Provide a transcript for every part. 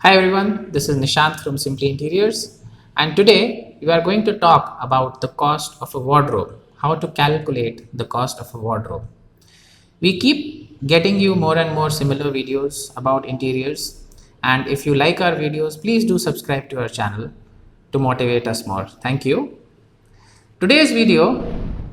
Hi everyone, this is Nishant from Simply Interiors, and today we are going to talk about the cost of a wardrobe, how to calculate the cost of a wardrobe. We keep getting you more and more similar videos about interiors, and if you like our videos, please do subscribe to our channel to motivate us more. Thank you. Today's video,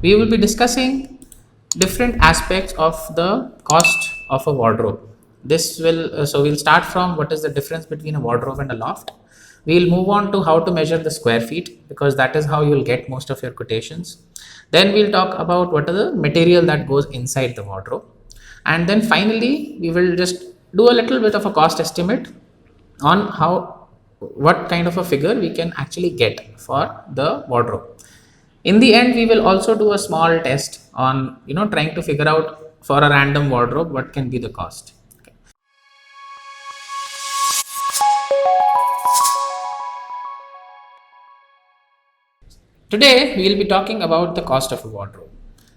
we will be discussing different aspects of the cost of a wardrobe. So we'll start from what is the difference between a wardrobe and a loft. We'll move on to how to measure the square feet because that is how you'll get most of your quotations. Then we'll talk about what are the material that goes inside the wardrobe. And then finally, we will just do a little bit of a cost estimate on how what kind of a figure we can actually get for the wardrobe. In the end, we will also do a small test on trying to figure out for a random wardrobe what can be the cost. Okay. Today we will be talking about the cost of a wardrobe.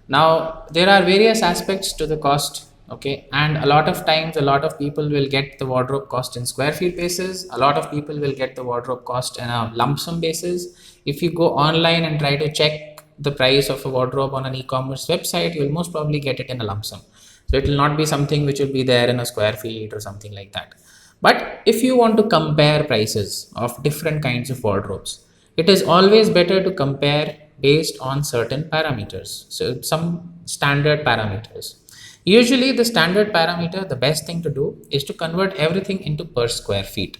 Now there are various aspects to the cost, okay, and a lot of times a lot of people will get the wardrobe cost in square feet basis. A lot of people will get the wardrobe cost in a lump sum basis. If you go online and try to check the price of a wardrobe on an e-commerce website, you will most probably get it in a lump sum. So it will not be something which will be there in a square feet or something like that. But if you want to compare prices of different kinds of wardrobes, it is always better to compare based on certain parameters. So some standard parameters. Usually the standard parameter, the best thing to do is to convert everything into per square feet.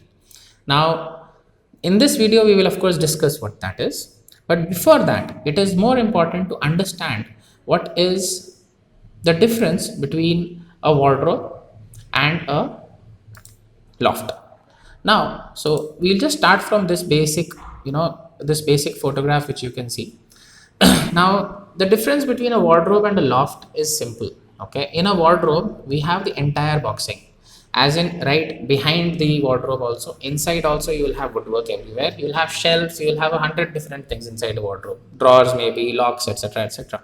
Now, in this video, we will of course discuss what that is. But before that, it is more important to understand what is the difference between a wardrobe and a loft. Now, so we'll just start from this basic photograph which you can see. Now, the difference between a wardrobe and a loft is simple. Okay, in a wardrobe, we have the entire boxing, as in right behind the wardrobe. Also, inside also you will have woodwork everywhere. You will have shelves. You will have 100 different things inside a wardrobe, drawers, maybe locks, etc., etc.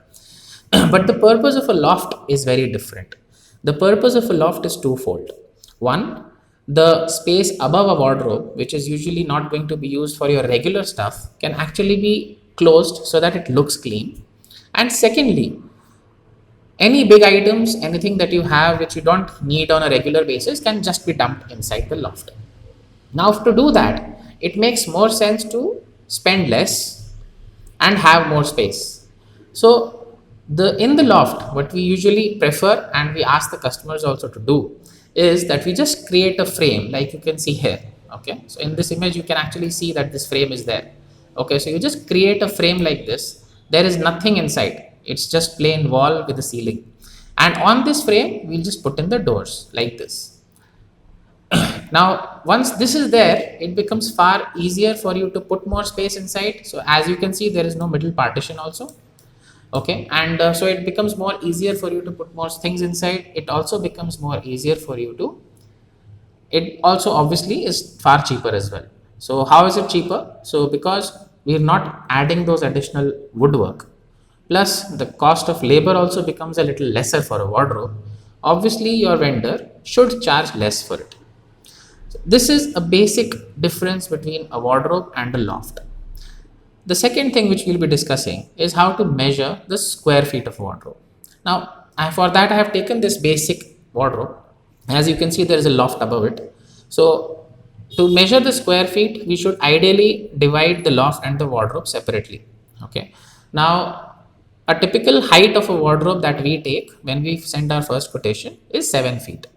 But the purpose of a loft is very different. The purpose of a loft is twofold. One, the space above a wardrobe, which is usually not going to be used for your regular stuff, can actually be closed so that it looks clean. And secondly, any big items, anything that you have which you don't need on a regular basis, can just be dumped inside the loft. Now, to do that, it makes more sense to spend less and have more space. So, the in the loft, what we usually prefer and we ask the customers also to do is that we just create a frame like you can see here. Okay, so in this image, you can actually see that this frame is there. Okay, so you just create a frame like this. There is nothing inside, it's just plain wall with a ceiling. And on this frame, we'll just put in the doors like this. Now, once this is there, it becomes far easier for you to put more space inside. So as you can see, there is no middle partition also. Okay, and so it becomes more easier for you to put more things inside. It also becomes more easier for you to, it also obviously is far cheaper as well. So how is it cheaper? So because we are not adding those additional woodwork, plus the cost of labor also becomes a little lesser for a wardrobe. Obviously your vendor should charge less for it. So this is a basic difference between a wardrobe and a loft. The second thing which we'll be discussing is how to measure the square feet of wardrobe. Now, for that, I have taken this basic wardrobe. As you can see, there is a loft above it. So, to measure the square feet, we should ideally divide the loft and the wardrobe separately. Okay. Now, a typical height of a wardrobe that we take when we send our first quotation is 7 feet.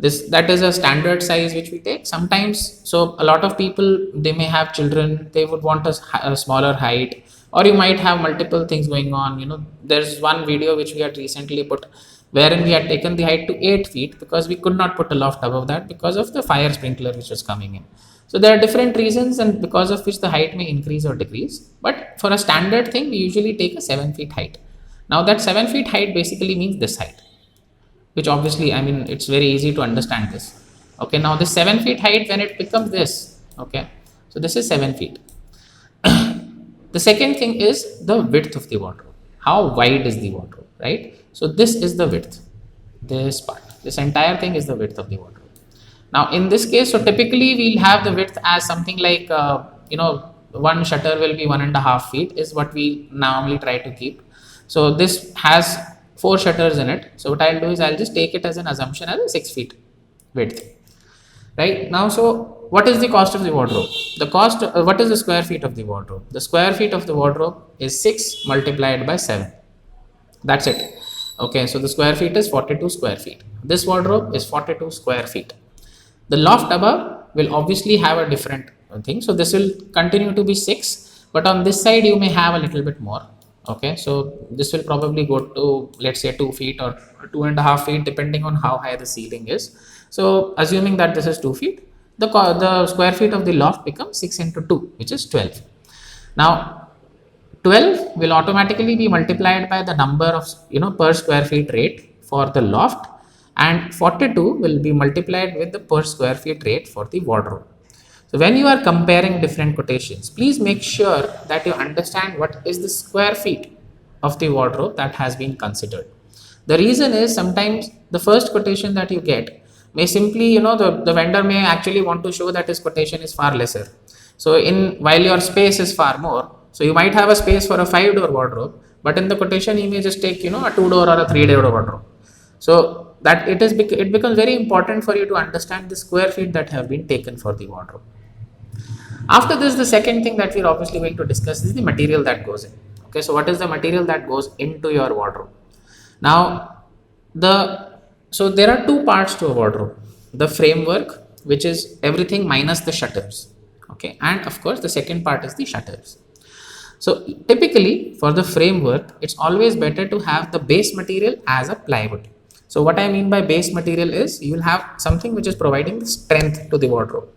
That is a standard size which we take sometimes. So a lot of people, they may have children, they would want a smaller height, or you might have multiple things going on. There's one video which we had recently put wherein we had taken the height to 8 feet because we could not put a loft above that because of the fire sprinkler which was coming in. So there are different reasons and because of which the height may increase or decrease, but for a standard thing we usually take a 7 feet height. Now that 7 feet height basically means this height, which obviously, I mean, it's very easy to understand this. Okay, now this 7 feet height, when it becomes this, okay, so this is 7 feet. The second thing is the width of the wardrobe. How wide is the wardrobe, right? So this is the width, this part, this entire thing is the width of the wardrobe. Now in this case, so typically we'll have the width as something like one shutter will be 1.5 feet is what we normally try to keep. So this has 4 shutters in it. So what I'll do is I'll just take it as an assumption as a 6 feet width. Right now, so what is the cost of the wardrobe? The cost, what is the square feet of the wardrobe? The square feet of the wardrobe is 6 multiplied by 7. That's it. Okay, so the square feet is 42 square feet. This wardrobe is 42 square feet. The loft above will obviously have a different thing. So this will continue to be 6, but on this side you may have a little bit more. Okay, so this will probably go to, let's say, 2 feet or 2.5 feet, depending on how high the ceiling is. So assuming that this is 2 feet, the square feet of the loft becomes 6 into 2, which is 12. Now 12 will automatically be multiplied by the number of per square feet rate for the loft, and 42 will be multiplied with the per square feet rate for the wardrobe. So when you are comparing different quotations, please make sure that you understand what is the square feet of the wardrobe that has been considered. The reason is sometimes the first quotation that you get may simply, the vendor may actually want to show that his quotation is far lesser. So while your space is far more, so you might have a space for a 5-door wardrobe, but in the quotation he may just take, a 2-door or a 3-door wardrobe. So that it becomes very important for you to understand the square feet that have been taken for the wardrobe. After this, the second thing that we're obviously going to discuss is the material that goes in. Okay, so what is the material that goes into your wardrobe? Now, so there are 2 parts to a wardrobe: the framework, which is everything minus the shutters. Okay, and of course, the second part is the shutters. So typically, for the framework, it's always better to have the base material as a plywood. So what I mean by base material is you will have something which is providing the strength to the wardrobe.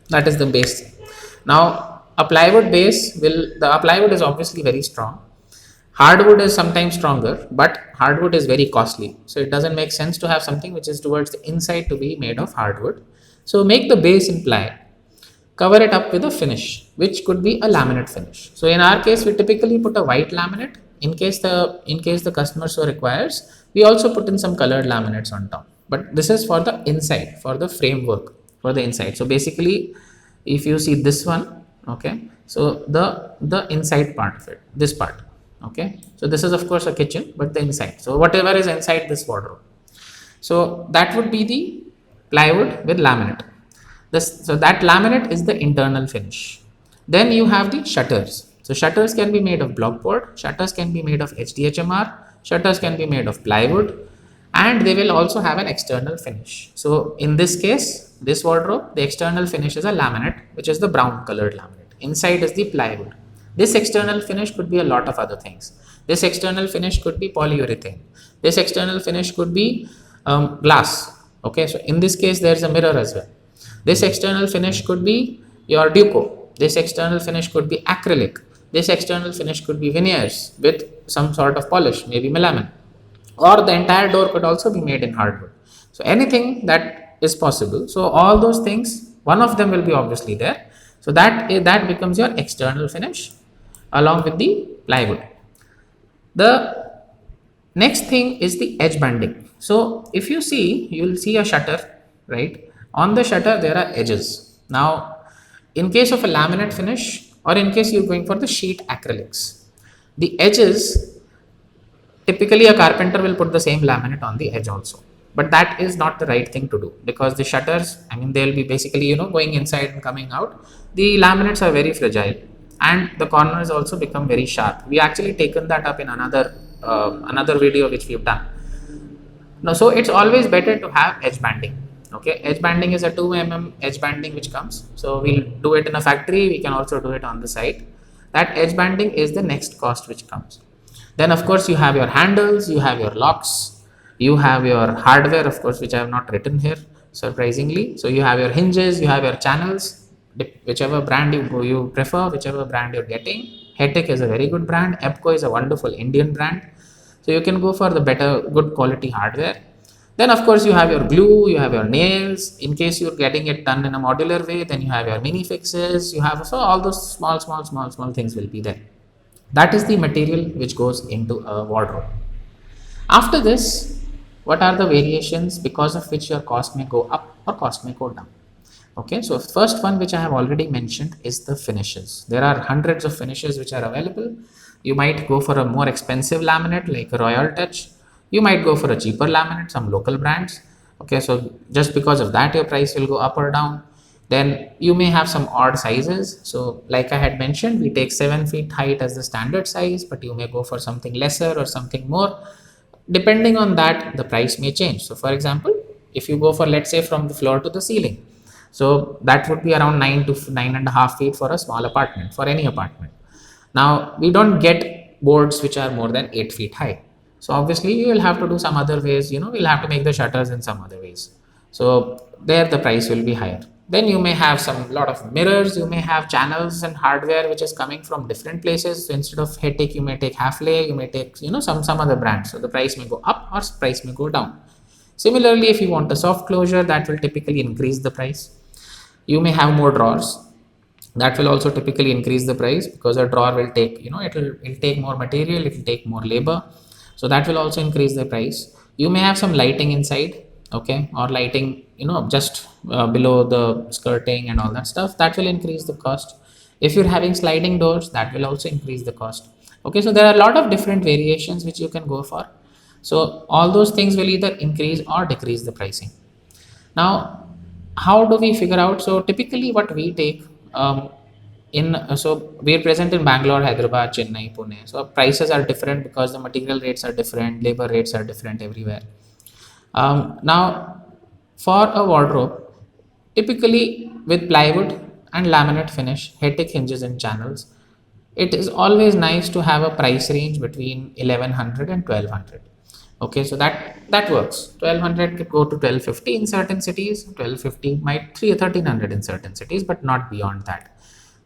That is the base. Now, a plywood plywood is obviously very strong. Hardwood is sometimes stronger, but hardwood is very costly. So it doesn't make sense to have something which is towards the inside to be made of hardwood. So make the base in ply. Cover it up with a finish, which could be a laminate finish. So in our case, we typically put a white laminate. In case the customer so requires, we also put in some colored laminates on top. But this is for the inside, for the framework, for the inside. So basically, if you see this one, okay, so the inside part of it, this part, okay, so this is of course a kitchen, but the inside, so whatever is inside this wardrobe, so that would be the plywood with laminate. So that laminate is the internal finish. Then you have the shutters. So shutters can be made of blockboard, shutters can be made of HDHMR, shutters can be made of plywood, and they will also have an external finish. So in this case, this wardrobe, the external finish is a laminate, which is the brown colored laminate. Inside is the plywood. This external finish could be a lot of other things. This external finish could be polyurethane. This external finish could be glass. Okay, so in this case, there's a mirror as well. This external finish could be your Duco. This external finish could be acrylic. This external finish could be veneers with some sort of polish, maybe melamine. Or the entire door could also be made in hardwood. So anything that is possible. So all those things, one of them will be obviously there. So that becomes your external finish along with the plywood. The next thing is the edge banding. So if you see, you will see a shutter, right? On the shutter, there are edges. Now, in case of a laminate finish, or in case you're going for the sheet acrylics, the edges, typically a carpenter will put the same laminate on the edge also. But that is not the right thing to do, because the shutters, they'll be basically, going inside and coming out. The laminates are very fragile and the corners also become very sharp. We actually taken that up in another video which we've done. Now, so it's always better to have edge banding. Okay, edge banding is a 2 mm edge banding which comes. So we'll do it in a factory. We can also do it on the site. That edge banding is the next cost which comes. Then of course you have your handles, you have your locks, you have your hardware, of course, which I have not written here, surprisingly. So you have your hinges, you have your channels, whichever brand you prefer, whichever brand you're getting. Hetek is a very good brand. Epco is a wonderful Indian brand. So you can go for the good quality hardware. Then of course you have your glue, you have your nails. In case you're getting it done in a modular way, then you have your mini fixes. You have, so all those small things will be there. That is the material which goes into a wardrobe. After this, what are the variations because of which your cost may go up? or cost may go down. Okay, so first one which I have already mentioned is the finishes. There are hundreds of finishes which are available. You might go for a more expensive laminate like a Royal Touch. You might go for a cheaper laminate, some local brands. Okay, so just because of that, your price will go up or down. Then you may have some odd sizes. So, like I had mentioned, we take 7 feet height as the standard size, but you may go for something lesser or something more. Depending on that, the price may change. So, for example, if you go for, let's say, from the floor to the ceiling, so that would be around 9 to 9.5 feet for a small apartment, for any apartment. Now, we don't get boards which are more than 8 feet high. So obviously you will have to do some other ways, we'll have to make the shutters in some other ways. So there the price will be higher. Then you may have some lot of mirrors, you may have channels and hardware which is coming from different places. So instead of Hetic, you may take Halfley, you may take, some other brand. So the price may go up or price may go down. Similarly, if you want a soft closure, that will typically increase the price. You may have more drawers, that will also typically increase the price, because a drawer will take, it'll take more material, it will take more labor. So that will also increase the price. You may have some lighting inside, okay, or lighting, just below the skirting and all that stuff, that will increase the cost. If you're having sliding doors, that will also increase the cost. Okay, so there are a lot of different variations which you can go for. So all those things will either increase or decrease the pricing. Now, how do we figure out? So typically what we take, so we are present in Bangalore, Hyderabad, Chennai, Pune. So prices are different because the material rates are different, labor rates are different everywhere. Now, for a wardrobe, typically with plywood and laminate finish, Hetic hinges and channels, it is always nice to have a price range between 1100 and 1200. Okay, so that works. 1200 could go to 1250 in certain cities, 1250 might 1300 in certain cities, but not beyond that.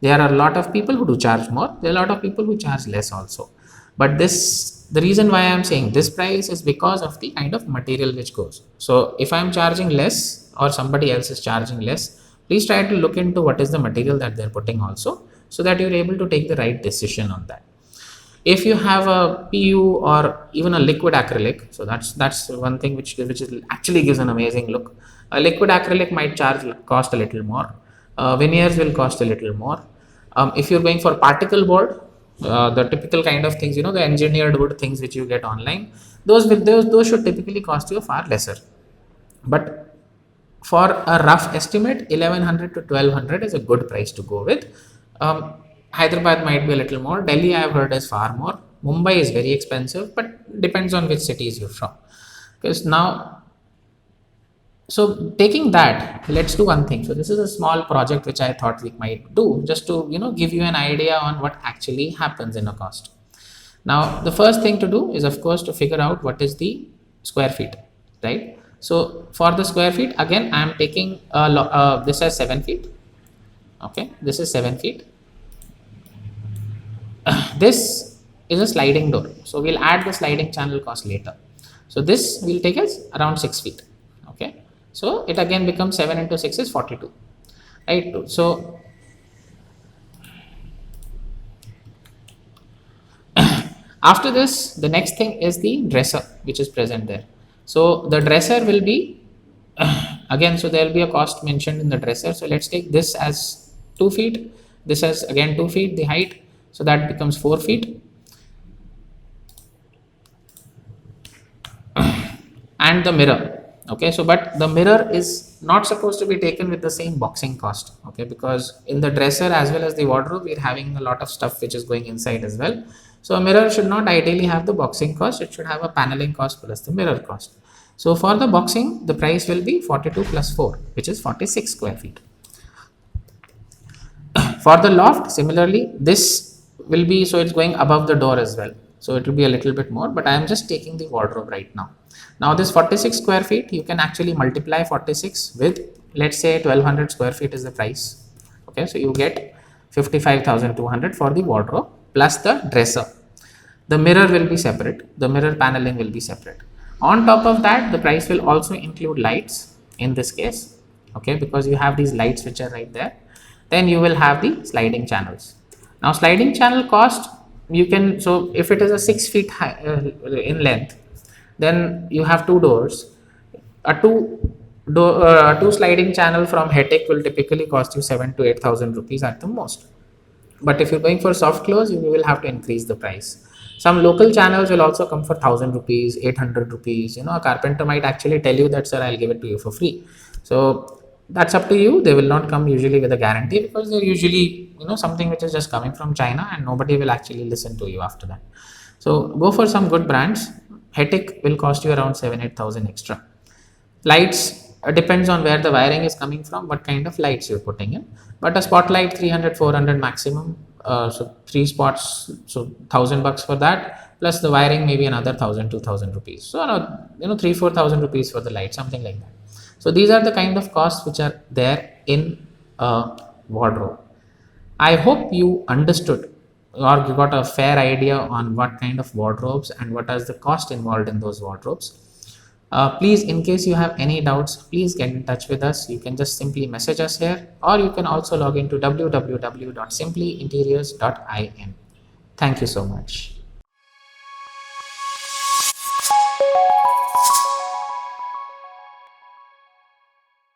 There are a lot of people who do charge more, there are a lot of people who charge less also. But the reason why I'm saying this price is because of the kind of material which goes. So if I'm charging less or somebody else is charging less, please try to look into what is the material that they're putting also, so that you're able to take the right decision on that. If you have a PU or even a liquid acrylic, so that's one thing which actually gives an amazing look. A liquid acrylic might cost a little more. Veneers will cost a little more. If you're going for particle board, the typical kind of things, the engineered wood things which you get online, those should typically cost you far lesser. But for a rough estimate, 1100 to 1200 is a good price to go with. Hyderabad might be a little more. Delhi, I have heard, is far more. Mumbai is very expensive, but depends on which cities you're from. Because now, so taking that, let's do one thing. So this is a small project which I thought we might do, just to give you an idea on what actually happens in a cost. Now, the first thing to do is, of course, to figure out what is the square feet, right? So for the square feet, again, I am taking this as 7 feet. Okay, this is 7 feet. This is a sliding door, so we'll add the sliding channel cost later. So this will take us around 6 feet. Okay, so it again becomes 7 into 6 is 42, right? So after this, the next thing is the dresser which is present there. So the dresser will be again, so there will be a cost mentioned in the dresser. So let's take this as 2 feet, this as again 2 feet the height, so that becomes 4 feet. And the mirror, okay, so but the mirror is not supposed to be taken with the same boxing cost, okay, because in the dresser as well as the wardrobe, we're having a lot of stuff which is going inside as well. So a mirror should not ideally have the boxing cost, it should have a paneling cost plus the mirror cost. So for the boxing, the price will be 42 plus 4, which is 46 square feet. For the loft, similarly, this will be, so it's going above the door as well. So it will be a little bit more, but I am just taking the wardrobe right now. Now this 46 square feet, you can actually multiply 46 with, let's say 1200 square feet is the price. Okay, so you get 55,200 for the wardrobe plus the dresser. The mirror will be separate, the mirror paneling will be separate. On top of that, the price will also include lights in this case, okay, because you have these lights which are right there. Then you will have the sliding channels. Now sliding channel cost, you can, so if it is a 6 feet high in length, then you have 2 doors. A 2 Two sliding channel from Hetic will typically cost you 7 to 8,000 rupees at the most. But if you're going for soft close, you will have to increase the price. Some local channels will also come for 1,000 rupees, 800 rupees. You know, a carpenter might actually tell you that, sir, I'll give it to you for free. So that's up to you. They will not come usually with a guarantee, because they're usually, something which is just coming from China, and nobody will actually listen to you after that. So go for some good brands. Hetic will cost you around 7 8,000 extra. Lights, depends on where the wiring is coming from, what kind of lights you're putting in. But a spotlight, 300 400 maximum. So three spots, so 1,000 bucks for that, plus the wiring maybe another 1,000 2,000 rupees. So 3 4,000 rupees for the light, something like that. So these are the kind of costs which are there in a wardrobe. I hope you understood, or you got a fair idea on what kind of wardrobes and what is the cost involved in those wardrobes. Please, in case you have any doubts, please get in touch with us. You can just simply message us here, or you can also log into www.simplyinteriors.in. Thank you so much.